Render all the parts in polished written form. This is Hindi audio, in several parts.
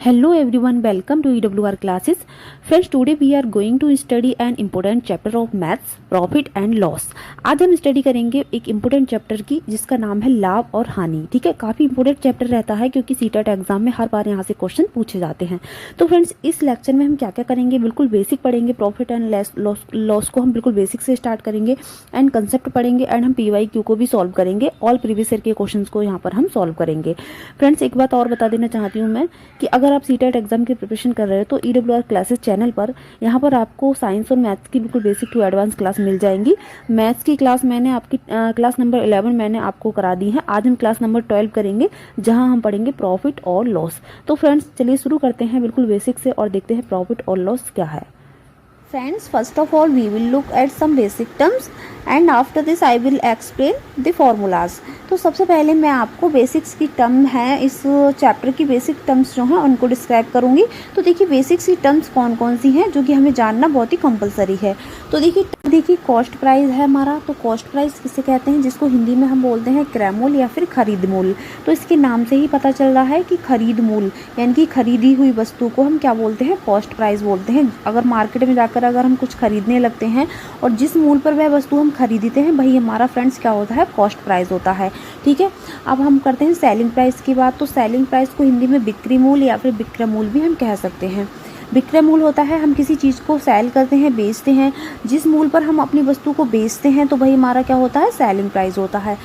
Hello everyone, welcome to EWR classes. Friends, today we are going to study an important chapter of maths, profit and loss. आज हम स्टडी करेंगे एक इम्पोर्टेंट चैप्टर की जिसका नाम है लाभ और हानि। ठीक है, काफ़ी इंपॉर्टेंट चैप्टर रहता है क्योंकि सीटेट एग्जाम में हर बार यहाँ से क्वेश्चन पूछे जाते हैं। तो फ्रेंड्स, इस लेक्चर में हम क्या क्या करेंगे, बिल्कुल बेसिक पढ़ेंगे। प्रॉफिट एंड लॉस को हम बिल्कुल बेसिक से स्टार्ट करेंगे एंड कंसेप्ट पढ़ेंगे एंड हम PYQ को भी सॉल्व करेंगे। ऑल प्रीवियस ईयर के क्वेश्चन को यहाँ पर हम सॉल्व करेंगे। फ्रेंड्स, एक बात और बता देना चाहती हूँ मैं कि अगर आप सीटेट एग्जाम की प्रिपरेशन कर रहे हो तो EWR क्लासेस चैनल पर यहाँ पर आपको साइंस और मैथ्स की बिल्कुल बेसिक टू एडवांस क्लास मिल जाएंगी। मैथ्स की क्लास मैंने आपकी क्लास नंबर 11 मैंने आपको करा दी है। आज हम क्लास नंबर 12 करेंगे जहाँ हम पढ़ेंगे प्रॉफिट और लॉस। तो फ्रेंड्स, चलिए शुरू करते हैं बिल्कुल बेसिक से और देखते हैं प्रॉफिट और लॉस क्या है। Friends, first of all we will look at some basic terms and after this I will explain the formulas। तो सबसे पहले मैं आपको बेसिक्स की टर्म है, इस चैप्टर की बेसिक टर्म्स जो हैं उनको डिस्क्राइब करूंगी। तो देखिए बेसिक्स की टर्म्स कौन कौन सी हैं जो कि हमें जानना बहुत ही कंपलसरी है। तो देखिए कॉस्ट प्राइस है हमारा। तो कॉस्ट प्राइस किसे कहते हैं, जिसको हिंदी में हम बोलते हैं क्रय मूल्य या फिर खरीद मूल्य। तो इसके नाम से ही पता चल रहा है कि खरीद मूल्य यानी कि खरीदी हुई वस्तु को हम क्या बोलते हैं, कॉस्ट प्राइस बोलते हैं। अगर मार्केट में जाकर अगर हम कुछ खरीदने लगते हैं और जिस मूल्य पर वह वस्तु हम खरीदते हैं वही हमारा फ्रेंड्स क्या होता है, कॉस्ट प्राइस होता है। ठीक है, अब हम करते हैं सेलिंग प्राइस की बात। तो सेलिंग प्राइस को हिंदी में बिक्री मूल्य या फिर विक्रय मूल्य भी हम कह सकते हैं। विक्रय मूल्य होता है हम किसी चीज़ को सेल करते हैं, बेचते हैं, जिस मूल्य पर हम अपनी वस्तु को बेचते हैं तो वही हमारा क्या होता है, सेलिंग प्राइस होता है।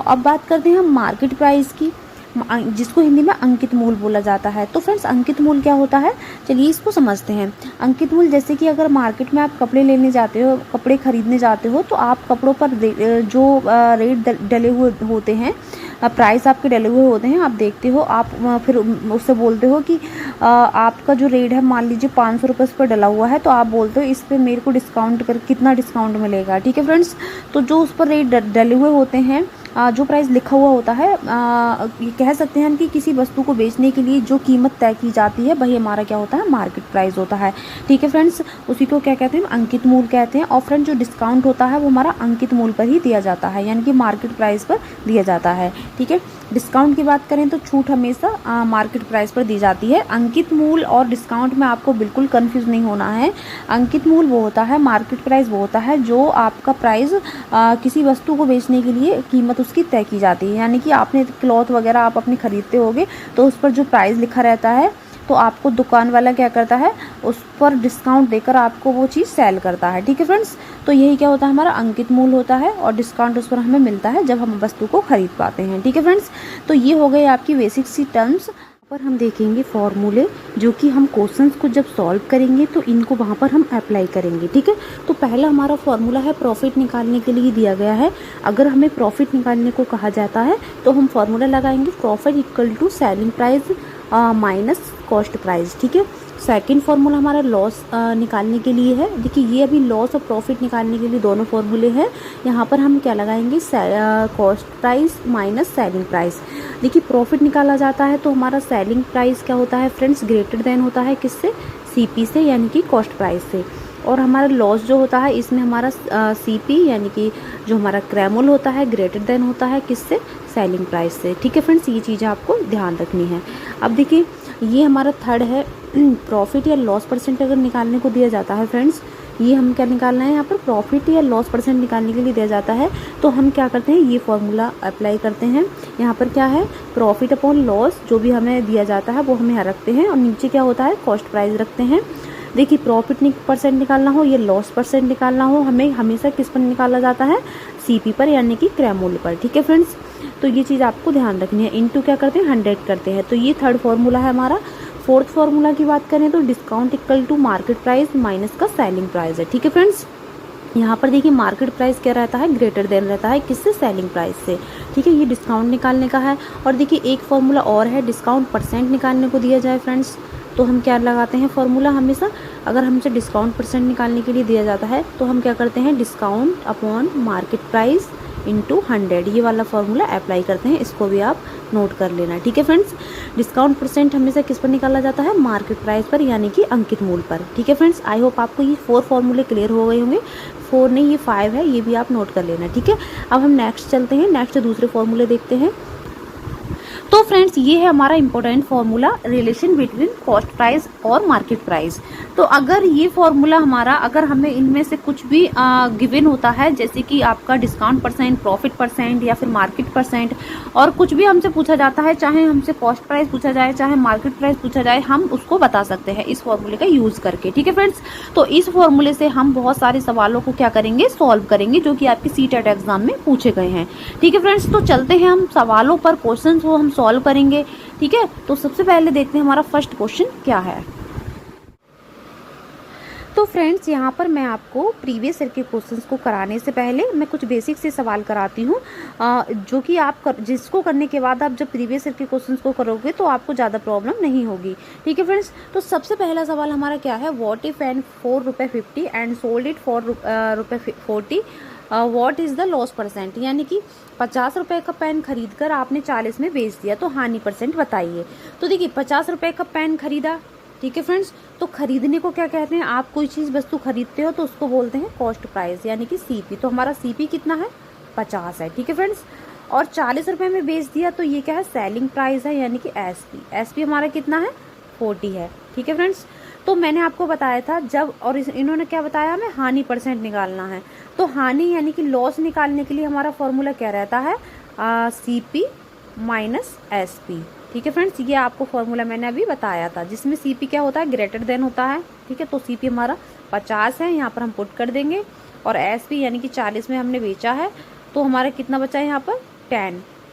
अब बात करते हैं हम मार्केट प्राइस की, जिसको हिंदी में अंकित मूल्य बोला जाता है। तो फ्रेंड्स, अंकित मूल्य क्या होता है, चलिए इसको समझते हैं। अंकित मूल्य जैसे कि अगर मार्केट में आप कपड़े लेने जाते हो, कपड़े खरीदने जाते हो तो आप कपड़ों पर जो रेट डले हुए होते हैं, प्राइस आपके डले हुए होते हैं, आप देखते हो, आप फिर उससे बोलते हो कि आपका जो रेट है मान लीजिए 500 रुपये पर डला हुआ है, तो आप बोलते हो इस पर मेरे को डिस्काउंट कर कितना डिस्काउंट मिलेगा। ठीक है फ्रेंड्स, तो जो उस पर रेट डले हुए होते हैं, जो प्राइस लिखा हुआ होता है, ये कह सकते हैं कि किसी वस्तु को बेचने के लिए जो कीमत तय की जाती है वही हमारा क्या होता है, मार्केट प्राइस होता है। ठीक है फ्रेंड्स, उसी को क्या कहते हैं, अंकित मूल्य कहते हैं। और फ्रेंड, जो डिस्काउंट होता है वो हमारा अंकित मूल्य पर ही दिया जाता है, यानी कि मार्केट प्राइस पर दिया जाता है। ठीक है, डिस्काउंट की बात करें तो छूट हमेशा मार्केट प्राइस पर दी जाती है। अंकित मूल्य और डिस्काउंट में आपको बिल्कुल कंफ्यूज नहीं होना है। अंकित मूल्य वो होता है, मार्केट प्राइस वो होता है जो आपका प्राइस किसी वस्तु को बेचने के लिए कीमत उसकी तय की जाती है। यानी कि आपने क्लॉथ वगैरह आप अपने खरीदते होगे तो उस पर जो प्राइस लिखा रहता है तो आपको दुकान वाला क्या करता है, उस पर डिस्काउंट देकर आपको वो चीज़ सेल करता है। ठीक है फ्रेंड्स, तो यही क्या होता है, हमारा अंकित मूल्य होता है और डिस्काउंट उस पर हमें मिलता है जब हम वस्तु को खरीद पाते हैं। ठीक है फ्रेंड्स, तो ये हो गए आपकी बेसिक सी टर्म्स। पर हम देखेंगे फॉर्मूले जो कि हम क्वेश्चंस को जब सॉल्व करेंगे तो इनको वहाँ पर हम अप्लाई करेंगे। ठीक है, तो पहला हमारा फॉर्मूला है प्रॉफिट निकालने के लिए दिया गया है। अगर हमें प्रॉफिट निकालने को कहा जाता है तो हम फॉर्मूला लगाएंगे profit equal to selling price minus cost price. ठीक है, सेकंड फार्मूला हमारा लॉस निकालने के लिए है। देखिए ये अभी लॉस और प्रॉफिट निकालने के लिए दोनों फार्मूले हैं। यहाँ पर हम क्या लगाएंगे, cost price minus selling price. देखिए प्रॉफिट निकाला जाता है तो हमारा सेलिंग प्राइस क्या होता है फ्रेंड्स, ग्रेटर देन होता है किससे, CP से, यानी कि कॉस्ट प्राइस से। और हमारा लॉस जो होता है इसमें हमारा CP यानी कि जो हमारा क्रय मूल्य होता है ग्रेटर देन होता है किससे, सेलिंग प्राइस से। ठीक है फ्रेंड्स, ये चीज़ें आपको ध्यान रखनी है। अब देखिए ये हमारा थर्ड है, प्रॉफिट या लॉस परसेंट अगर निकालने को दिया जाता है फ्रेंड्स, ये हम क्या निकालना है, यहाँ पर प्रॉफिट या लॉस परसेंट निकालने के लिए दिया जाता है तो हम क्या करते हैं, ये फॉर्मूला अप्लाई करते हैं। यहाँ पर क्या है, प्रॉफिट अपॉन लॉस जो भी हमें दिया जाता है वो हम यहाँ रखते हैं और नीचे क्या होता है, कॉस्ट प्राइस रखते हैं। देखिए प्रॉफिट परसेंट निकालना हो या लॉस परसेंट निकालना हो, हमें हमेशा किस पर निकाला जाता है, CP पर, यानी कि क्रय मूल्य पर। ठीक है फ्रेंड्स, तो ये चीज़ आपको ध्यान रखनी है। इनटू क्या करते हैं, 100 करते हैं। तो ये थर्ड फार्मूला है हमारा। फोर्थ फार्मूला की बात करें तो discount equal to market price minus का सेलिंग प्राइस है। ठीक है फ्रेंड्स, यहाँ पर देखिए मार्केट प्राइस क्या रहता है, ग्रेटर देन रहता है किससे, सेलिंग प्राइस से। ठीक है, ये डिस्काउंट निकालने का है। और देखिए एक फार्मूला और है, डिस्काउंट परसेंट निकालने को दिया जाए फ्रेंड्स तो हम क्या लगाते हैं फॉर्मूला, हमेशा अगर हमसे डिस्काउंट परसेंट निकालने के लिए दिया जाता है तो हम क्या करते हैं, discount upon market price into 100, ये वाला फॉर्मूला अप्लाई करते हैं। इसको भी आप नोट कर लेना। ठीक है फ्रेंड्स, डिस्काउंट परसेंट हमेशा किस पर निकाला जाता है, मार्केट प्राइस पर, यानी कि अंकित मूल्य पर। ठीक है फ्रेंड्स, आई होप आपको ये 4 फॉर्मूले क्लियर हो गए होंगे। 4 नहीं, ये 5 है, ये भी आप नोट कर लेना। ठीक है, अब हम नेक्स्ट चलते हैं, नेक्स्ट दूसरे फॉर्मूले देखते हैं। तो फ्रेंड्स ये है हमारा important formula, relation between cost price और मार्केट प्राइस। तो अगर ये फॉर्मूला हमारा, अगर हमें इनमें से कुछ भी गिवन होता है, जैसे कि आपका डिस्काउंट परसेंट, प्रॉफिट परसेंट या फिर मार्केट परसेंट, और कुछ भी हमसे पूछा जाता है, चाहे हमसे कॉस्ट प्राइस पूछा जाए चाहे मार्केट प्राइस पूछा जाए, हम उसको बता सकते हैं इस फॉर्मूले का यूज करके। ठीक है फ्रेंड्स, तो इस फॉर्मूले से हम बहुत सारे सवालों को क्या करेंगे, सॉल्व करेंगे, जो कि आपके सीटेट एग्जाम में पूछे गए हैं। ठीक है फ्रेंड्स, तो चलते हैं हम सवालों पर, क्वेश्चन को हम सॉल्व करेंगे। ठीक है, तो सबसे पहले देखते हैं हमारा फर्स्ट क्वेश्चन क्या है। तो फ्रेंड्स यहाँ पर मैं आपको प्रीवियस ईयर के क्वेश्चंस को कराने से पहले मैं कुछ बेसिक से सवाल कराती हूँ, जो कि जिसको करने के बाद आप जब प्रीवियस ईयर के क्वेश्चंस को करोगे तो आपको ज़्यादा प्रॉब्लम नहीं होगी। ठीक है फ्रेंड्स, तो सबसे पहला सवाल हमारा क्या है, what if and ₹4.50 and sold it for ₹40, what is the loss percent. यानी कि 50 रुपये का पेन खरीद कर आपने 40 में बेच दिया, तो हानि परसेंट बताइए। तो देखिए 50 रुपये का पेन खरीदा, ठीक है फ्रेंड्स, तो खरीदने को क्या कहते हैं, आप कोई चीज़ वस्तु खरीदते हो तो उसको बोलते हैं कॉस्ट प्राइस, यानी कि सीपी। तो हमारा सीपी कितना है, 50 है। ठीक है फ्रेंड्स, और 40 रुपये में बेच दिया तो ये क्या है, सेलिंग प्राइस है, यानी कि एसपी। एसपी हमारा कितना है, 40 है। ठीक है फ्रेंड्स, तो मैंने आपको बताया था जब, और इन्होंने क्या बताया, हमें हानि परसेंट निकालना है। तो हानि यानी कि लॉस निकालने के लिए हमारा फॉर्मूला क्या रहता है, सीपी माइनस एसपी। ठीक है फ्रेंड्स, ये आपको फॉर्मूला मैंने अभी बताया था, जिसमें सीपी क्या होता है, ग्रेटर देन होता है। ठीक है, तो सीपी हमारा 50 है, यहाँ पर हम पुट कर देंगे, और एसपी यानी कि 40 में हमने बेचा है, तो हमारा कितना बचा है यहाँ पर,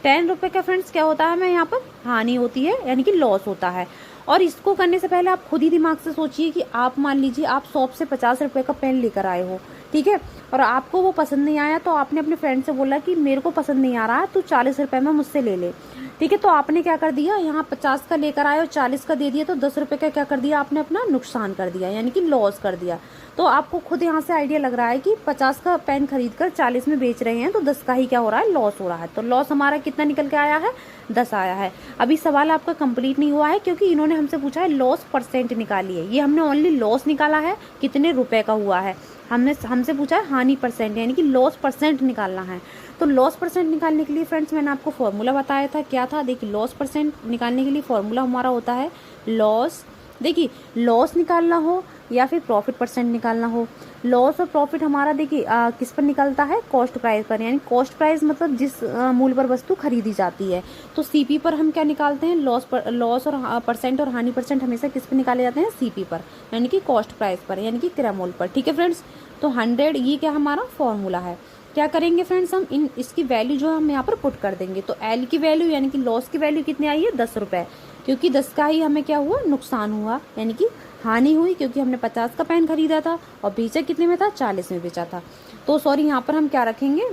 10 रुपये का फ्रेंड्स क्या होता है, हमें यहाँ पर हानि होती है, यानी कि लॉस होता है। और इसको करने से पहले आप खुद ही दिमाग से सोचिए कि आप मान लीजिए आप शॉप से 50 रुपये का पेन लेकर आए हो, ठीक है, और आपको वो पसंद नहीं आया, तो आपने अपने फ्रेंड से बोला कि मेरे को पसंद नहीं आ रहा, तू 40 रुपये में मुझसे ले ले। ठीक है, तो आपने क्या कर दिया, यहाँ 50 का लेकर आए और 40 का दे दिया, तो 10 रुपये का क्या कर दिया आपने, अपना नुकसान कर दिया, यानी कि लॉस कर दिया। तो आपको खुद यहाँ से आइडिया लग रहा है कि 50 का पेन खरीद कर 40 में बेच रहे हैं, तो 10 का ही क्या हो रहा है, लॉस हो रहा है। तो लॉस हमारा कितना निकल के आया है, 10 आया है। अभी सवाल आपका कंप्लीट नहीं हुआ है, क्योंकि इन्होंने हमसे पूछा है लॉस परसेंट निकालिए। ये हमने ओनली लॉस निकाला है, कितने रुपए का हुआ है। हमसे पूछा है हानि परसेंट, यानी कि लॉस परसेंट निकालना है। तो लॉस परसेंट निकालने के लिए फ्रेंड्स मैंने आपको फॉर्मूला बताया था, क्या था, देखिए लॉस परसेंट निकालने के लिए फॉर्मूला हमारा होता है लॉस, देखिए लॉस निकालना हो या फिर प्रॉफिट परसेंट निकालना हो, लॉस और प्रॉफिट हमारा देखिए किस पर निकलता है, कॉस्ट प्राइस पर। यानी कॉस्ट प्राइस मतलब जिस मूल्य पर वस्तु खरीदी जाती है। तो सीपी पर हम क्या निकालते हैं, लॉस और परसेंट और हानि परसेंट हमेशा किस पर निकाले जाते हैं, सीपी पर, यानी कि कॉस्ट प्राइस पर, यानी कि क्रय मूल्य पर। ठीक है फ्रेंड्स, तो 100 ये क्या हमारा फॉर्मूला है। क्या करेंगे फ्रेंड्स, हम इसकी वैल्यू जो हम यहाँ पर पुट कर देंगे। तो एल की वैल्यू यानी कि लॉस की वैल्यू कितनी आई है, 10 रुपये, क्योंकि 10 का ही हमें क्या हुआ, नुकसान हुआ, यानी कि हानि हुई, क्योंकि हमने 50 का पेन खरीदा था और बेचा कितने में था, 40 में बेचा था। तो सॉरी, यहाँ पर हम क्या रखेंगे,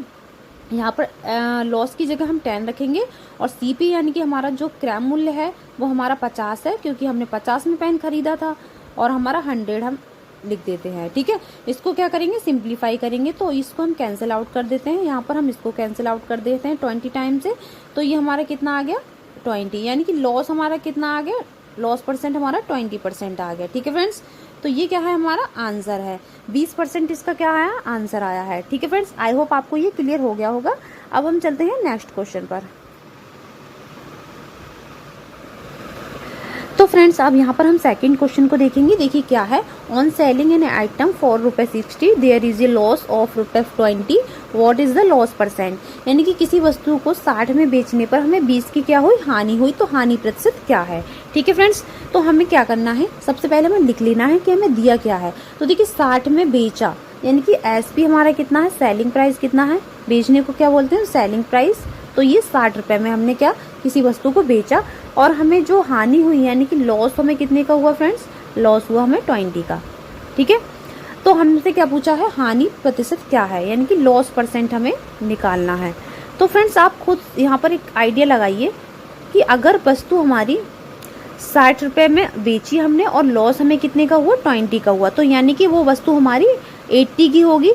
यहाँ पर लॉस की जगह हम 10 रखेंगे, और सीपी यानी कि हमारा जो क्रय मूल्य है वो हमारा 50 है, क्योंकि हमने 50 में पेन खरीदा था, और हमारा 100 हम लिख देते हैं। ठीक है, इसको क्या करेंगे, सिंप्लीफाई करेंगे, तो इसको हम कैंसिल आउट कर देते हैं। यहाँ पर हम इसको कैंसिल आउट कर देते हैं 20 टाइम से, तो ये हमारा कितना आ गया, 20, यानी कि लॉस हमारा कितना आ गया, लॉस परसेंट हमारा 20% आ गया। ठीक है फ्रेंड्स, तो ये क्या है, हमारा आंसर है। 20% इसका क्या आया, आंसर आया है। ठीक है फ्रेंड्स, आई होप आपको ये क्लियर हो गया होगा। अब हम चलते हैं नेक्स्ट क्वेश्चन पर। तो फ्रेंड्स अब यहाँ पर हम सेकंड क्वेश्चन को देखेंगे। देखिए क्या है, on selling an item for ₹60 there is a loss of ₹20, what is the loss percent. यानी कि किसी वस्तु को 60 में बेचने पर हमें 20 की क्या हुई, हानि हुई, तो हानि प्रतिशत क्या है। ठीक है फ्रेंड्स, तो हमें क्या करना है, सबसे पहले हमें लिख लेना है कि हमें दिया क्या है। तो देखिए 60 में बेचा, यानी कि एसपी हमारा कितना है, सेलिंग प्राइस कितना है, बेचने को क्या बोलते हैं, सेलिंग प्राइस। तो ये 60 रुपये में हमने क्या, किसी वस्तु को बेचा, और हमें जो हानि हुई यानी कि लॉस हमें कितने का हुआ फ्रेंड्स, लॉस हुआ हमें 20 का। ठीक है, तो हमसे क्या पूछा है, हानि प्रतिशत क्या है, यानी कि लॉस परसेंट हमें निकालना है। तो फ्रेंड्स आप खुद यहाँ पर एक आइडिया लगाइए कि अगर वस्तु हमारी 60 रुपये में बेची हमने और लॉस हमें कितने का हुआ, 20 का हुआ, तो यानी कि वो वस्तु हमारी 80 की होगी।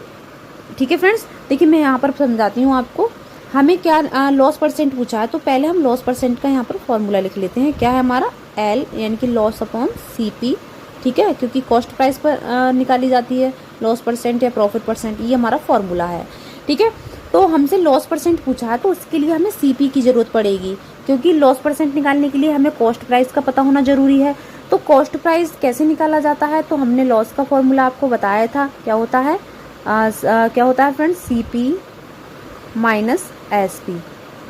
ठीक है फ्रेंड्स, देखिए मैं यहाँ पर समझाती हूँ आपको। हमें क्या लॉस परसेंट पूछा है, तो पहले हम लॉस परसेंट का यहाँ पर फॉर्मूला लिख लेते हैं। क्या है हमारा, एल यानी कि लॉस अपॉन सीपी। ठीक है, क्योंकि कॉस्ट प्राइस पर निकाली जाती है लॉस परसेंट या प्रॉफिट परसेंट, ये हमारा फॉर्मूला है। ठीक है, तो हमसे लॉस परसेंट पूछा है, तो उसके लिए हमें सीपी की ज़रूरत पड़ेगी। क्योंकि लॉस परसेंट निकालने के लिए हमें कॉस्ट प्राइस का पता होना जरूरी है। तो कॉस्ट प्राइस कैसे निकाला जाता है, तो हमने लॉस का फॉर्मूला आपको बताया था, क्या होता है क्या होता है फ्रेंड्स, CP माइनस SP।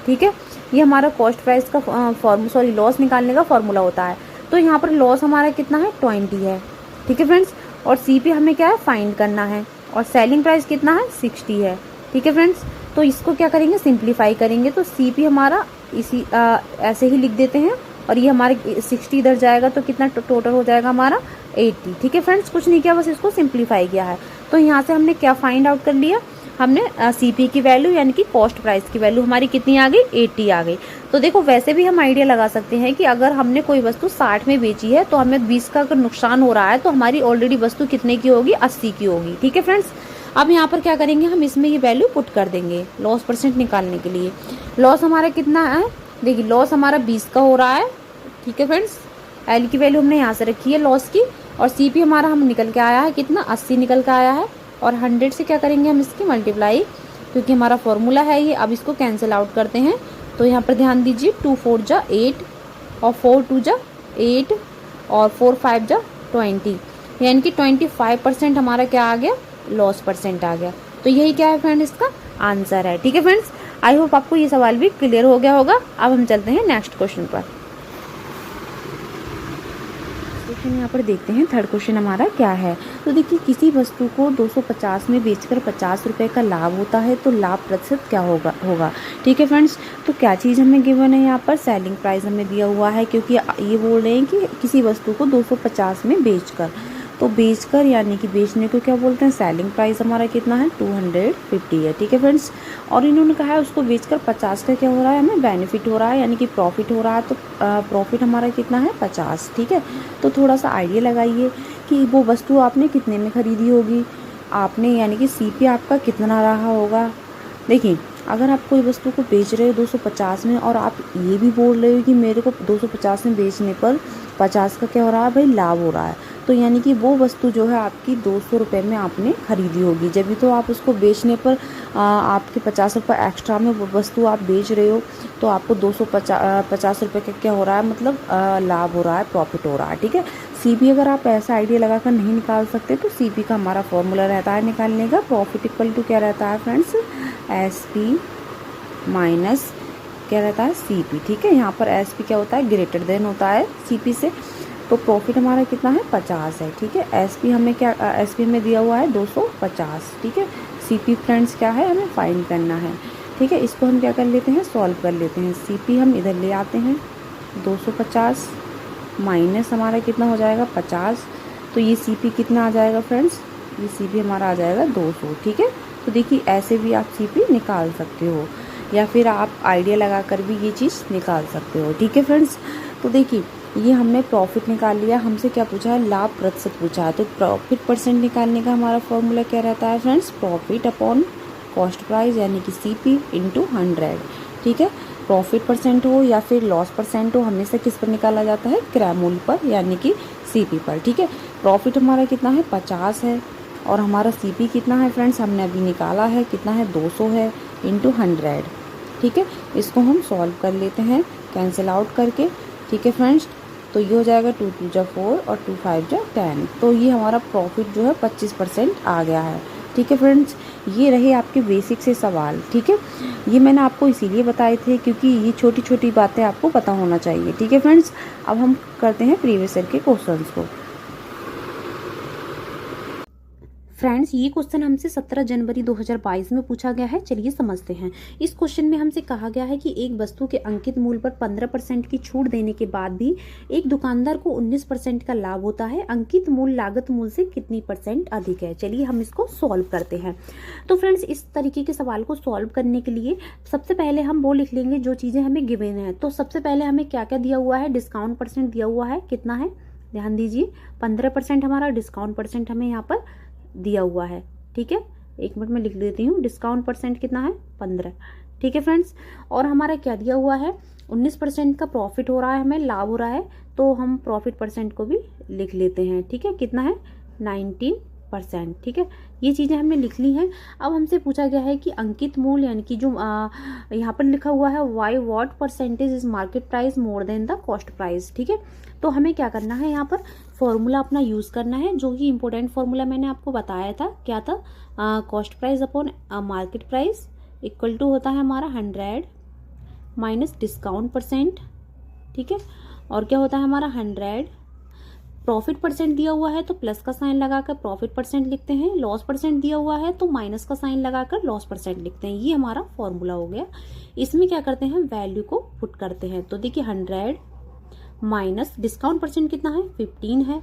ठीक है, ये हमारा कॉस्ट प्राइस का लॉस निकालने का फॉर्मूला होता है। तो यहाँ पर लॉस हमारा कितना है, 20 है। ठीक है फ्रेंड्स, और CP हमें क्या है, फाइंड करना है, और सेलिंग प्राइस कितना है, 60 है। ठीक है फ्रेंड्स, तो इसको क्या करेंगे, सिंप्लीफाई करेंगे, तो CP हमारा ऐसे ही लिख देते हैं, और ये हमारे 60 इधर जाएगा तो कितना टोटल हो जाएगा हमारा 80। ठीक है फ्रेंड्स, कुछ नहीं किया, बस इसको सिंप्लीफाई किया है। तो यहाँ से हमने क्या फाइंड आउट कर लिया, हमने CP की वैल्यू यानी कि कॉस्ट प्राइस की वैल्यू हमारी कितनी आ गई, 80 आ गई। तो देखो वैसे भी हम आइडिया लगा सकते हैं कि अगर हमने कोई वस्तु 60 में बेची है तो हमें 20 का अगर नुकसान हो रहा है तो हमारी ऑलरेडी वस्तु कितने की होगी, 80 की होगी। ठीक है फ्रेंड्स, अब यहाँ पर क्या करेंगे, हम इसमें ये वैल्यू पुट कर देंगे लॉस परसेंट निकालने के लिए। लॉस हमारा कितना है, देखिए लॉस हमारा 20 का हो रहा है। ठीक है फ्रेंड्स, L की वैल्यू हमने यहाँ से रखी है लॉस की, और CP हमारा हम निकल के आया है कितना, 80 निकल के आया है, और 100 से क्या करेंगे हम इसकी मल्टीप्लाई, क्योंकि हमारा फॉर्मूला है ये। अब इसको कैंसिल आउट करते हैं, तो यहाँ पर ध्यान दीजिए, 2 4 जा 8 और 4 2 जा 8 और 4 5 जा 20, यानी कि 25% हमारा क्या आ गया, लॉस परसेंट आ गया। तो यही क्या है फ्रेंड, इसका आंसर है। ठीक है फ्रेंड्स, आई होप आपको ये सवाल भी क्लियर हो गया होगा। अब हम चलते हैं नेक्स्ट क्वेश्चन पर। क्वेश्चन यहाँ पर देखते हैं, थर्ड क्वेश्चन हमारा क्या है। तो देखिए, किसी वस्तु को 250 में बेचकर 50 रुपये का लाभ होता है तो लाभ प्रतिशत क्या होगा। ठीक है फ्रेंड्स, तो क्या चीज़ हमें गिवन है, यहाँ पर सेलिंग प्राइस हमें दिया हुआ है, क्योंकि ये बोल रहे हैं कि किसी वस्तु को 250 में बेचकर, तो बेचकर यानी कि बेचने को क्या बोलते हैं, सेलिंग प्राइस हमारा कितना है, 250 है। ठीक है फ्रेंड्स, और इन्होंने कहा है उसको बेचकर 50 का क्या हो रहा है, हमें बेनिफिट हो रहा है, यानी कि प्रॉफिट हो रहा है। तो प्रॉफिट हमारा कितना है, 50। ठीक है, तो थोड़ा सा आइडिया लगाइए कि वो वस्तु आपने कितने में खरीदी होगी, आपने यानी कि CP आपका कितना रहा होगा। देखिए, अगर आप कोई वस्तु को बेच रहे हो 250 में, और आप ये भी बोल रहे हो कि मेरे को 250 में बेचने पर 50 का क्या हो रहा है भाई, लाभ हो रहा है, तो यानी कि वो वस्तु जो है आपकी 200 रुपये में आपने खरीदी होगी, जब भी तो आप उसको बेचने पर आपके 50 रुपये एक्स्ट्रा में वो वस्तु आप बेच रहे हो, तो आपको 250 रुपये का क्या हो रहा है, मतलब लाभ हो रहा है, प्रॉफिट हो रहा है। ठीक है, CP अगर आप ऐसा आइडिया लगाकर नहीं निकाल सकते तो CP का हमारा फॉर्मूला रहता है निकालने का, प्रॉफिट इक्वल टू क्या रहता है फ्रेंड्स, SP माइनस क्या रहता है, CP। ठीक है, यहाँ पर SP क्या होता है, ग्रेटर देन होता है CP से, तो प्रॉफिट हमारा कितना है, 50 है। ठीक है, SP हमें दिया हुआ है 250। ठीक है, CP फ्रेंड्स क्या है, हमें फाइंड करना है। ठीक है, इसको हम क्या कर लेते हैं, सॉल्व कर लेते हैं। CP हम इधर ले आते हैं, 250 माइनस हमारा कितना हो जाएगा, 50, तो ये CP कितना आ जाएगा फ्रेंड्स, ये CP हमारा आ जाएगा 200। ठीक है, तो देखिए ऐसे भी आप CP निकाल सकते हो, या फिर आप आइडिया लगाकर भी ये चीज़ निकाल सकते हो। ठीक है फ्रेंड्स, तो देखिए ये हमने प्रॉफिट निकाल लिया, हमसे क्या पूछा है, लाभ प्रतिशत पूछा है। तो प्रॉफिट परसेंट निकालने का हमारा फॉर्मूला क्या रहता है friends, profit upon cost price यानी कि CP इंटू 100। ठीक है, प्रॉफिट परसेंट हो या फिर लॉस परसेंट हो, हमेशा किस पर निकाला जाता है, क्रय मूल्य पर यानी कि CP पर। ठीक है, प्रॉफिट हमारा कितना है, 50 है, और हमारा CP कितना है फ्रेंड्स, हमने अभी निकाला है, कितना है, 200 है इंटू 100। ठीक है, इसको हम सॉल्व कर लेते हैं कैंसिल आउट करके। ठीक है फ्रेंड्स, तो ये हो जाएगा 2 2 जा 4 और 2 5 जा 10, तो ये हमारा प्रॉफिट जो है 25% आ गया है। ठीक है फ्रेंड्स, ये रहे आपके बेसिक से सवाल। ठीक है, ये मैंने आपको इसीलिए बताए थे क्योंकि ये छोटी छोटी बातें आपको पता होना चाहिए। ठीक है फ्रेंड्स, अब हम करते हैं प्रीवियस ईयर के क्वेश्चंस को। फ्रेंड्स, ये क्वेश्चन हमसे 17 जनवरी 2022 में पूछा गया है। चलिए समझते हैं। इस क्वेश्चन में हमसे कहा गया है कि एक वस्तु के अंकित मूल्य पर 15% की छूट देने के बाद भी एक दुकानदार को 19% का लाभ होता है। अंकित मूल्य लागत मूल्य से कितनी % अधिक है। चलिए हम इसको सॉल्व करते हैं। तो फ्रेंड्स, इस तरीके के सवाल को सॉल्व करने के लिए सबसे पहले हम वो लिख लेंगे जो चीज़ें हमें गिवन है। तो सबसे पहले हमें क्या क्या दिया हुआ है, डिस्काउंट परसेंट दिया हुआ है, कितना है, ध्यान दीजिए 15% हमारा डिस्काउंट परसेंट हमें यहाँ पर दिया हुआ है। ठीक है, एक मिनट में लिख देती हूँ, डिस्काउंट परसेंट कितना है, 15। ठीक है फ्रेंड्स, और हमारा क्या दिया हुआ है, 19% का प्रॉफिट हो रहा है, हमें लाभ हो रहा है, तो हम प्रॉफिट परसेंट को भी लिख लेते हैं। ठीक है, कितना है, 19 परसेंट। ठीक है, ये चीज़ें हमने लिख ली हैं। अब हमसे पूछा गया है कि अंकित मूल्य यानी कि जो यहाँ पर लिखा हुआ है why what percentage is market price more than the cost price. ठीक है, तो हमें क्या करना है, यहाँ पर फॉर्मूला अपना यूज़ करना है, जो कि इंपॉर्टेंट फॉर्मूला मैंने आपको बताया था। क्या था, cost price upon market price equal to होता है हमारा 100 माइनस डिस्काउंट परसेंट। ठीक है, और क्या होता है हमारा 100, प्रॉफिट परसेंट दिया हुआ है तो प्लस का साइन लगाकर प्रॉफिट परसेंट लिखते हैं, लॉस परसेंट दिया हुआ है तो माइनस का साइन लगाकर लॉस परसेंट लिखते हैं। ये हमारा फॉर्मूला हो गया। इसमें क्या करते हैं, वैल्यू को पुट करते हैं। तो देखिए 100 माइनस डिस्काउंट परसेंट कितना है, 15 है,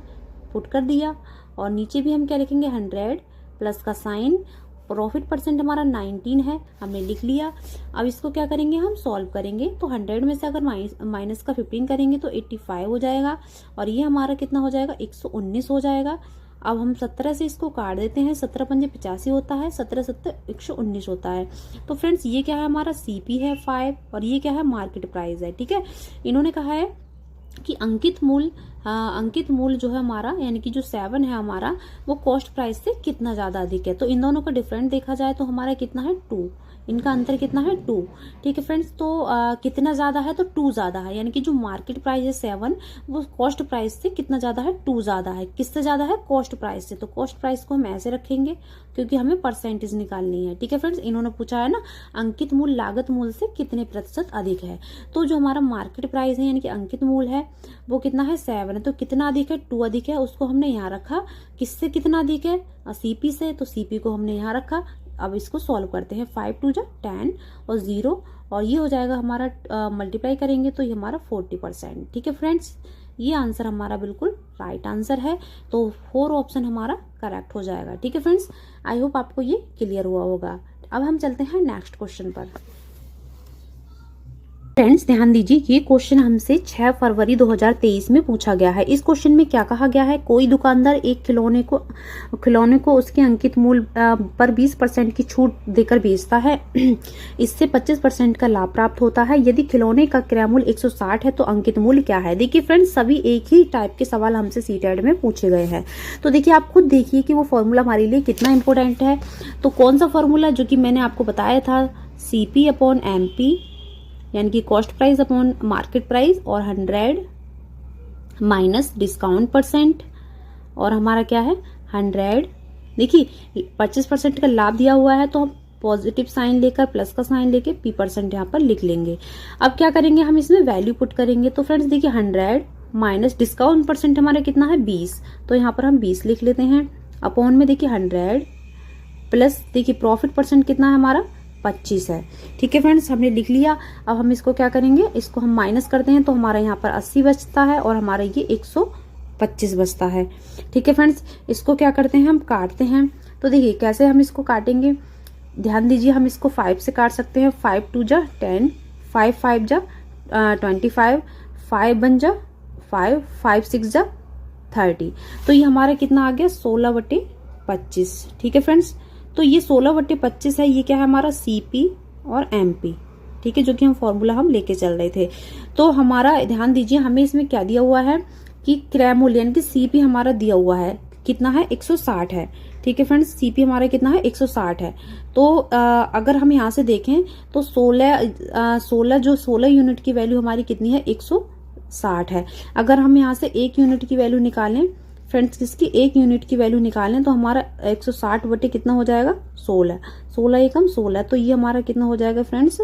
पुट कर दिया। और नीचे भी हम क्या लिखेंगे, 100 प्लस का साइन, प्रॉफिट परसेंट हमारा 19 है, हमने लिख लिया। अब इसको क्या करेंगे, हम सॉल्व करेंगे। तो 100 में से अगर माइनस का 15 करेंगे तो 85 हो जाएगा, और ये हमारा कितना हो जाएगा, 119 हो जाएगा। अब हम 17 से इसको काट देते हैं, 17 पंजे 85 होता है, 17 17 119 होता है। तो फ्रेंड्स ये क्या है, हमारा सीपी है 5, और ये क्या है, मार्केट प्राइस है। ठीक है, इन्होंने कहा है कि अंकित मूल्य जो है हमारा, यानी कि जो 7 है हमारा, वो कॉस्ट प्राइस से कितना ज्यादा अधिक है। तो इन दोनों का डिफरेंस देखा जाए तो हमारा कितना है, 2, इनका अंतर कितना है, 2। ठीक है फ्रेंड्स, तो कितना ज्यादा है, तो 2 ज्यादा है, यानी कि जो मार्केट प्राइस है 7, वो कॉस्ट प्राइस से कितना ज्यादा है, 2 ज्यादा है। किससे ज्यादा है, कॉस्ट प्राइस से। तो कॉस्ट प्राइस को हम ऐसे रखेंगे क्योंकि हमें परसेंटेज निकालनी है। ठीक है फ्रेंड्स, इन्होंने पूछा है ना, अंकित मूल्य लागत मूल्य से कितने प्रतिशत अधिक है। तो जो हमारा मार्केट प्राइस है यानी कि अंकित मूल्य है, वो कितना है, 7 है। तो कितना अधिक है, 2 अधिक है, उसको हमने यहाँ रखा। किससे कितना अधिक है, सीपी से, तो सीपी को हमने यहाँ रखा। अब इसको सॉल्व करते हैं, 5 2 10 और 0, और ये हो जाएगा हमारा मल्टीप्लाई करेंगे तो ये हमारा 40%। ठीक है फ्रेंड्स, ये आंसर हमारा बिल्कुल राइट आंसर है। तो 4 ऑप्शन हमारा करेक्ट हो जाएगा। ठीक है फ्रेंड्स, आई होप आपको ये क्लियर हुआ होगा। अब हम चलते हैं नेक्स्ट क्वेश्चन पर। फ्रेंड्स ध्यान दीजिए, ये क्वेश्चन हमसे 6 फरवरी 2023 में पूछा गया है। इस क्वेश्चन में क्या कहा गया है, कोई दुकानदार एक खिलौने को उसके अंकित मूल्य पर 20% की छूट देकर बेचता है। इससे 25% का लाभ प्राप्त होता है। यदि खिलौने का क्रय मूल्य 160 है तो अंकित मूल्य क्या है। देखिए फ्रेंड्स, सभी एक ही टाइप के सवाल हमसे सीटेड में पूछे गए हैं। तो देखिए आप खुद देखिए कि वो फॉर्मूला हमारे लिए कितना इंपॉर्टेंट है। तो कौन सा फॉर्मूला, जो कि मैंने आपको बताया था, सीपी अपॉन एमपी, यानी कि cost price upon market price, और 100 माइनस डिस्काउंट परसेंट, और हमारा क्या है 100। देखिए 25% का लाभ दिया हुआ है तो हम पॉजिटिव साइन लेकर प्लस का साइन लेके p% यहाँ पर लिख लेंगे। अब क्या करेंगे, हम इसमें वैल्यू पुट करेंगे। तो फ्रेंड्स देखिए 100 माइनस डिस्काउंट परसेंट हमारा कितना है, 20, तो यहाँ पर हम 20 लिख लेते हैं। अपॉन में देखिए 100 प्लस देखिए प्रॉफिट परसेंट कितना है हमारा, 25 है। ठीक है फ्रेंड्स, हमने लिख लिया। अब हम इसको क्या करेंगे, इसको हम माइनस करते हैं तो हमारा यहाँ पर 80 बचता है, और हमारा ये 125 बचता है। ठीक है फ्रेंड्स, इसको क्या करते हैं, हम काटते हैं। तो देखिए कैसे हम इसको काटेंगे, ध्यान दीजिए, हम इसको 5 से काट सकते हैं। 5 2 जा 10, 5 5 जा 25, 5 1 जा 5, 5 6 जा 30। तो ये हमारा कितना आ गया, 16/25। ठीक है फ्रेंड्स, तो ये 16/25 है। ये क्या है हमारा, सीपी और एमपी। ठीक है, जो कि हम फॉर्मूला हम लेके चल रहे थे। तो हमारा ध्यान दीजिए, हमें इसमें क्या दिया हुआ है कि क्रय मूल्य यानी कि सीपी हमारा दिया हुआ है कितना है, 160 है। ठीक है फ्रेंड्स, सीपी हमारा कितना है, 160 है। तो अगर हम यहाँ से देखें तो 16 यूनिट की वैल्यू हमारी कितनी है, 160 है। अगर हम यहाँ से 1 यूनिट की वैल्यू निकालें फ्रेंड्स, किसकी 1 यूनिट की वैल्यू निकालें तो हमारा 160 बटे कितना हो जाएगा, 16 एकम 16। तो ये हमारा कितना हो जाएगा फ्रेंड्स,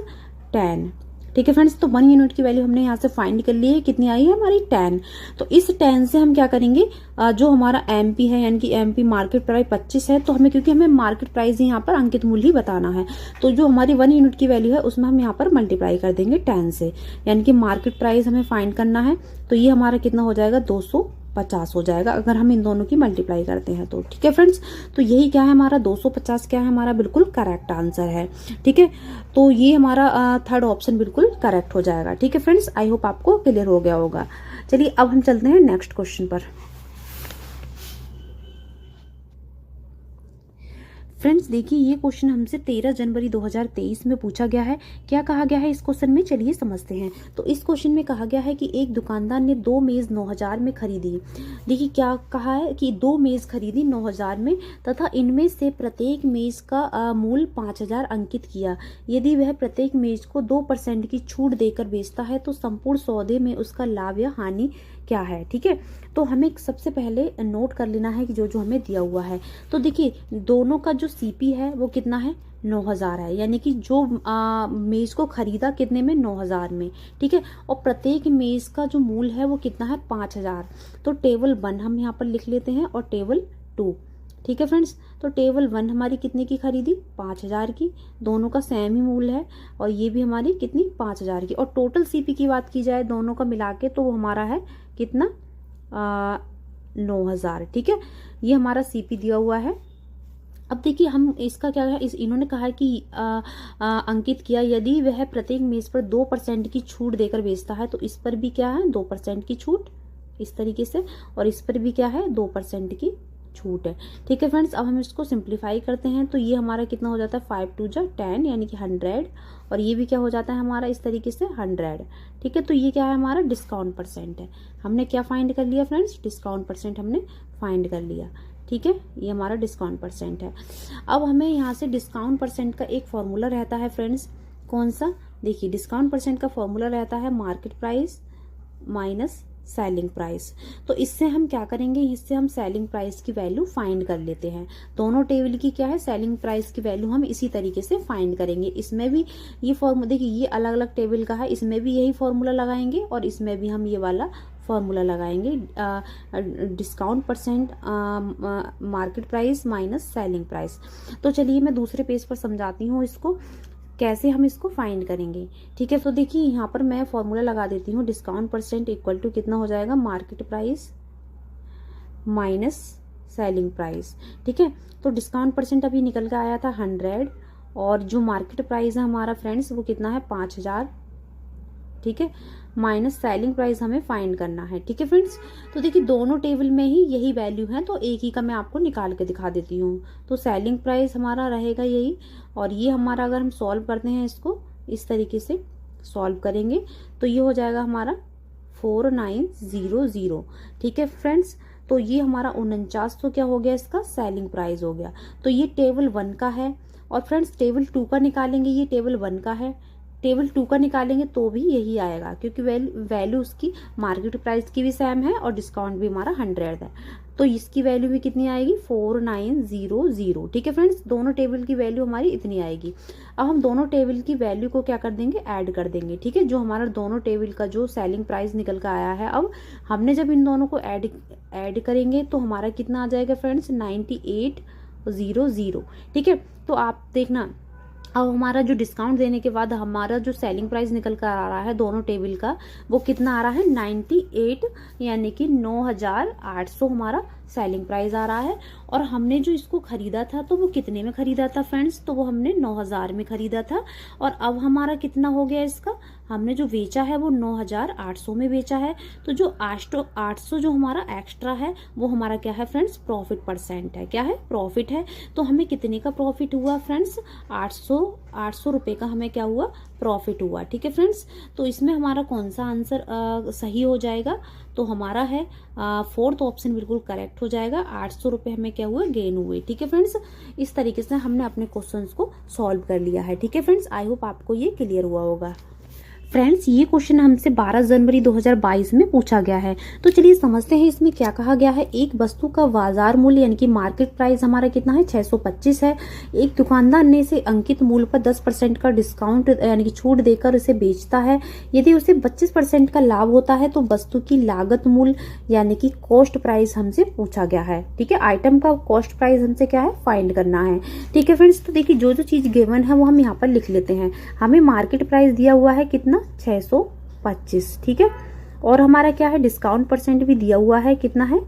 10। ठीक है फ्रेंड्स, तो 1 यूनिट की वैल्यू हमने यहाँ से फाइंड कर ली है, कितनी आई है हमारी, 10। तो इस 10 से हम क्या करेंगे, जो हमारा एमपी है यानी कि एमपी मार्केट प्राइस 25 है, तो हमें क्योंकि हमें मार्केट प्राइस ही यहाँ पर अंकित मूल्य ही बताना है, तो जो हमारी 1 यूनिट की वैल्यू है उसमें हम यहाँ पर मल्टीप्लाई कर देंगे 10 से, यानी कि मार्केट प्राइस हमें फाइंड करना है। तो ये हमारा कितना हो जाएगा, 250 हो जाएगा अगर हम इन दोनों की मल्टीप्लाई करते हैं तो। ठीक है फ्रेंड्स, तो यही क्या है हमारा 250 क्या है हमारा बिल्कुल करेक्ट आंसर है। ठीक है, तो ये हमारा थर्ड ऑप्शन बिल्कुल करेक्ट हो जाएगा। ठीक है फ्रेंड्स, आई होप आपको क्लियर हो गया होगा। चलिए अब हम चलते हैं नेक्स्ट क्वेश्चन पर। फ्रेंड्स देखिए ये क्वेश्चन हमसे 13 जनवरी 2023 में पूछा गया है। क्या कहा गया है इस क्वेश्चन में, चलिए समझते हैं। तो इस क्वेश्चन में कहा गया है कि एक दुकानदार ने 2 मेज़ 9000 में खरीदी। देखिए क्या कहा है कि 2 मेज़ खरीदी 9000 में तथा इनमें से प्रत्येक मेज़ का मूल्य 5000 अंकित किया। यदि वह प्रत्येक मेज़ को 2% की छूट देकर बेचता है तो संपूर्ण सौदे में उसका लाभ या हानि क्या है। ठीक है, तो हमें सबसे पहले नोट कर लेना है कि जो जो हमें दिया हुआ है। तो देखिए दोनों का जो सीपी है वो कितना है, 9000 है, यानी कि जो मेज को खरीदा कितने में, 9000 में। ठीक है, और प्रत्येक मेज का जो मूल्य है वो कितना है, 5000। तो टेबल 1 हम यहाँ पर लिख लेते हैं और टेबल 2। ठीक है फ्रेंड्स, तो टेबल 1 हमारी कितने की खरीदी, 5000 की, दोनों का सेम ही मूल्य है। और ये भी हमारी कितनी, 5000 की। और टोटल सीपी की बात की जाए दोनों का मिला के तो वो हमारा है कितना, 9000। ठीक है, ये हमारा सीपी दिया हुआ है। अब देखिए हम इसका क्या है, इन्होंने कहा है कि अंकित किया यदि वह प्रत्येक मेज पर 2% की छूट देकर बेचता है तो इस पर भी क्या है, 2% की छूट इस तरीके से, और इस पर भी क्या है, 2% की छूट है। ठीक है फ्रेंड्स, अब हम इसको सिंप्लीफाई करते हैं तो ये हमारा कितना हो जाता है, 5 2 जा 10 यानी कि 100, और ये भी क्या हो जाता है हमारा इस तरीके से 100। ठीक है, तो ये क्या है हमारा डिस्काउंट परसेंट है। हमने क्या फाइंड कर लिया फ्रेंड्स, डिस्काउंट परसेंट हमने फाइंड कर लिया। ठीक है, ये हमारा डिस्काउंट परसेंट है। अब हमें यहाँ से डिस्काउंट परसेंट का एक फॉर्मूला रहता है फ्रेंड्स, कौन सा, देखिए डिस्काउंट परसेंट का फॉर्मूला रहता है market price minus selling price. तो इससे हम क्या करेंगे, इससे हम सेलिंग प्राइस की वैल्यू फाइंड कर लेते हैं। दोनों टेबल की क्या है, सेलिंग प्राइस की वैल्यू हम इसी तरीके से फाइंड करेंगे। इसमें भी ये फॉर्मूला, देखिए ये अलग अलग टेबल का है, इसमें भी यही फॉर्मूला लगाएंगे और इसमें भी हम ये वाला फॉर्मूला लगाएंगे, discount percent market price minus selling price. तो चलिए मैं दूसरे पेज पर समझाती हूँ इसको कैसे हम इसको फाइंड करेंगे। ठीक है, तो देखिए यहाँ पर मैं फॉर्मूला लगा देती हूँ, डिस्काउंट परसेंट इक्वल टू कितना हो जाएगा, market price minus selling price. ठीक है, तो डिस्काउंट परसेंट अभी निकल के आया था 100 और जो मार्केट प्राइस है हमारा फ्रेंड्स वो कितना है, 5000। ठीक है, माइनस सेलिंग प्राइस हमें फाइंड करना है। ठीक है फ्रेंड्स, तो देखिए दोनों टेबल में ही यही वैल्यू है तो एक ही का मैं आपको निकाल के दिखा देती हूँ। तो सेलिंग प्राइस हमारा रहेगा यही, और ये हमारा अगर हम सॉल्व करते हैं इसको इस तरीके से सॉल्व करेंगे तो ये हो जाएगा हमारा 4900। ठीक है फ्रेंड्स, तो ये हमारा 4900 क्या हो गया, इसका सेलिंग प्राइस हो गया। तो ये टेबल 1 का है, और फ्रेंड्स टेबल 2 का निकालेंगे, ये टेबल 1 का है, टेबल 2 का निकालेंगे तो भी यही आएगा क्योंकि वैल्यू उसकी मार्केट प्राइस की भी सेम है और डिस्काउंट भी हमारा 100 है, तो इसकी वैल्यू भी कितनी आएगी, 4900। ठीक है फ्रेंड्स, दोनों टेबल की वैल्यू हमारी इतनी आएगी। अब हम दोनों टेबल की वैल्यू को क्या कर देंगे, ऐड कर देंगे। ठीक है, जो हमारा दोनों टेबल का जो सेलिंग प्राइस निकल कर आया है, अब हमने जब इन दोनों को ऐड करेंगे तो हमारा कितना आ जाएगा फ्रेंड्स, 9800। ठीक है, तो आप देखना अब हमारा जो डिस्काउंट देने के बाद हमारा जो सेलिंग प्राइस निकल कर आ रहा है दोनों टेबल का वो कितना आ रहा है, 98, यानी कि 9800 हमारा सेलिंग प्राइस आ रहा है। और हमने जो इसको खरीदा था तो वो कितने में खरीदा था फ्रेंड्स, तो वो हमने 9000 में खरीदा था। और अब हमारा कितना हो गया इसका, हमने जो बेचा है वो 9800 में बेचा है। तो जो 800 जो हमारा एक्स्ट्रा है वो हमारा क्या है फ्रेंड्स, प्रॉफिट परसेंट है। क्या है, प्रॉफिट है। तो हमें कितने का प्रॉफिट हुआ फ्रेंड्स, 800 रुपए का हमें क्या हुआ, प्रॉफिट हुआ। ठीक है फ्रेंड्स, तो इसमें हमारा कौन सा आंसर सही हो जाएगा, तो हमारा है 4th ऑप्शन बिल्कुल करेक्ट हो जाएगा। 800 रुपए हमें क्या हुए, गेन हुए। ठीक है फ्रेंड्स, इस तरीके से हमने अपने क्वेश्चंस को सॉल्व कर लिया है। ठीक है फ्रेंड्स, आई होप आपको ये क्लियर हुआ होगा। फ्रेंड्स ये क्वेश्चन हमसे 12 जनवरी 2022 में पूछा गया है, तो चलिए समझते हैं इसमें क्या कहा गया है। एक वस्तु का बाजार मूल्य यानी कि मार्केट प्राइस हमारा कितना है, 625 है। एक दुकानदार ने इसे अंकित मूल्य पर 10% का डिस्काउंट यानी कि छूट देकर उसे बेचता है। यदि उसे 25% का लाभ होता है तो वस्तु की लागत मूल्य यानी कि कॉस्ट प्राइस हमसे पूछा गया है। ठीक है, आइटम का कॉस्ट प्राइस हमसे क्या है, फाइंड करना है। ठीक है फ्रेंड्स, तो देखिए जो जो चीज गिवन है वो हम यहाँ पर लिख लेते हैं। हमें मार्केट प्राइस दिया हुआ है कितना, 625। ठीक है, और हमारा क्या है, डिस्काउंट परसेंट भी दिया हुआ है, कितना है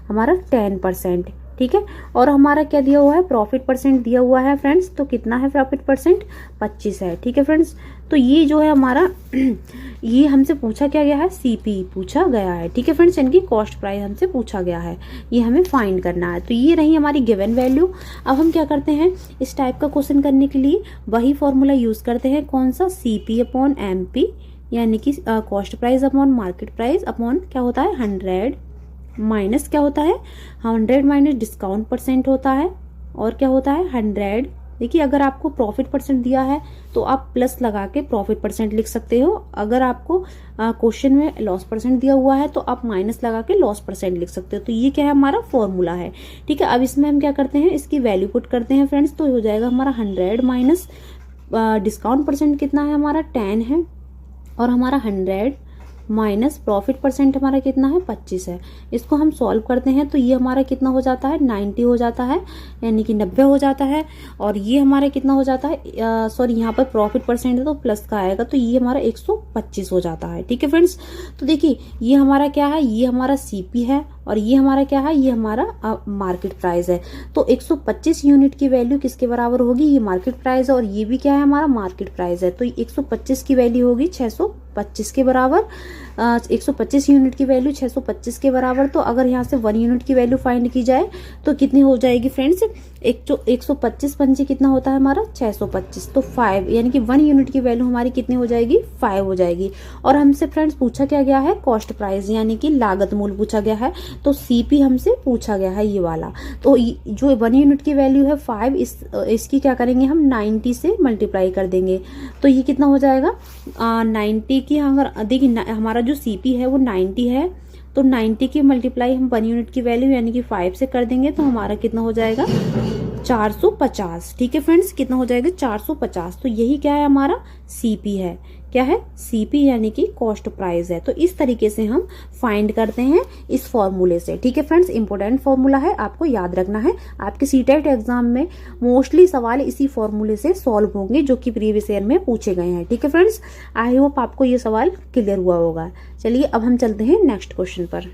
हमारा, 10%। ठीक है। और हमारा क्या दिया हुआ है, प्रॉफिट परसेंट दिया हुआ है फ्रेंड्स, तो कितना है प्रॉफिट परसेंट, 25 है, ठीक है फ्रेंड्स। तो ये जो है हमारा ये हमसे पूछा क्या गया है, सीपी पूछा गया है, ठीक है फ्रेंड्स, इनकी कॉस्ट प्राइस हमसे पूछा गया है, ये हमें फाइंड करना है। तो ये रही हमारी गिवन वैल्यू। अब हम क्या करते हैं, इस टाइप का क्वेश्चन करने के लिए वही फॉर्मूला यूज करते हैं, कौन सा, सीपी अपॉन एमपी, यानी कि cost price upon market price upon क्या होता है 100 माइनस क्या होता है 100 माइनस डिस्काउंट परसेंट होता है, और क्या होता है 100। देखिए अगर आपको प्रॉफिट परसेंट दिया है तो आप प्लस लगा के प्रॉफिट परसेंट लिख सकते हो, अगर आपको क्वेश्चन में लॉस परसेंट दिया हुआ है तो आप माइनस लगा के लॉस परसेंट लिख सकते हो। तो ये क्या है, हमारा फॉर्मूला है, ठीक है। अब इसमें हम क्या करते हैं, इसकी वैल्यू पुट करते हैं फ्रेंड्स, तो हो जाएगा हमारा 100 माइनस डिस्काउंट परसेंट कितना है हमारा 10 है, और हमारा 100 माइनस प्रॉफिट परसेंट हमारा कितना है 25 है। इसको हम सॉल्व करते हैं तो ये हमारा कितना हो जाता है 90 हो जाता है, यानी कि 90 हो जाता है। और ये हमारा कितना हो जाता है, सॉरी यहाँ पर प्रॉफिट परसेंट है तो प्लस का आएगा, तो ये हमारा 125 हो जाता है, ठीक है फ्रेंड्स। तो देखिए ये हमारा क्या है, ये हमारा सीपी है, और ये हमारा क्या है, ये हमारा मार्केट प्राइस है। तो 125 यूनिट की वैल्यू किसके बराबर होगी, ये मार्केट प्राइस है, और ये भी क्या है हमारा मार्केट प्राइस है। तो 125 की वैल्यू होगी 625 के बराबर, 125 यूनिट की वैल्यू 625 के बराबर। तो अगर यहाँ से 1 यूनिट की वैल्यू फाइंड की जाए तो कितनी हो जाएगी फ्रेंड्स, 125 पंजे कितना होता है हमारा 625, तो 5, यानी कि 1 यूनिट की वैल्यू हमारी कितनी हो जाएगी 5 हो जाएगी। और हमसे फ्रेंड्स पूछा क्या गया है, कॉस्ट प्राइस, यानी कि लागत मूल्य पूछा गया है, तो सीपी हमसे पूछा गया है ये वाला। तो जो 1 यूनिट की वैल्यू है 5, इसकी क्या करेंगे हम 90 से मल्टीप्लाई कर देंगे, तो ये कितना हो जाएगा 90 की, अगर देखिए हमारा जो सीपी है वो 90 है, तो 90 की मल्टीप्लाई हम 1 यूनिट की वैल्यू यानी कि 5 से कर देंगे, तो हमारा कितना हो जाएगा 450, ठीक है फ्रेंड्स, कितना हो जाएगा 450। तो यही क्या है हमारा सीपी है, क्या है सीपी, यानी कि कॉस्ट प्राइस है। तो इस तरीके से हम फाइंड करते हैं इस फॉर्मूले से, ठीक है फ्रेंड्स, इंपॉर्टेंट फॉर्मूला है, आपको याद रखना है। आपके सीटेट एग्जाम में मोस्टली सवाल इसी फॉर्मूले से सॉल्व होंगे जो कि प्रीवियस ईयर में पूछे गए हैं, ठीक है फ्रेंड्स। आई होप आपको ये सवाल क्लियर हुआ होगा। चलिए अब हम चलते हैं नेक्स्ट क्वेश्चन पर।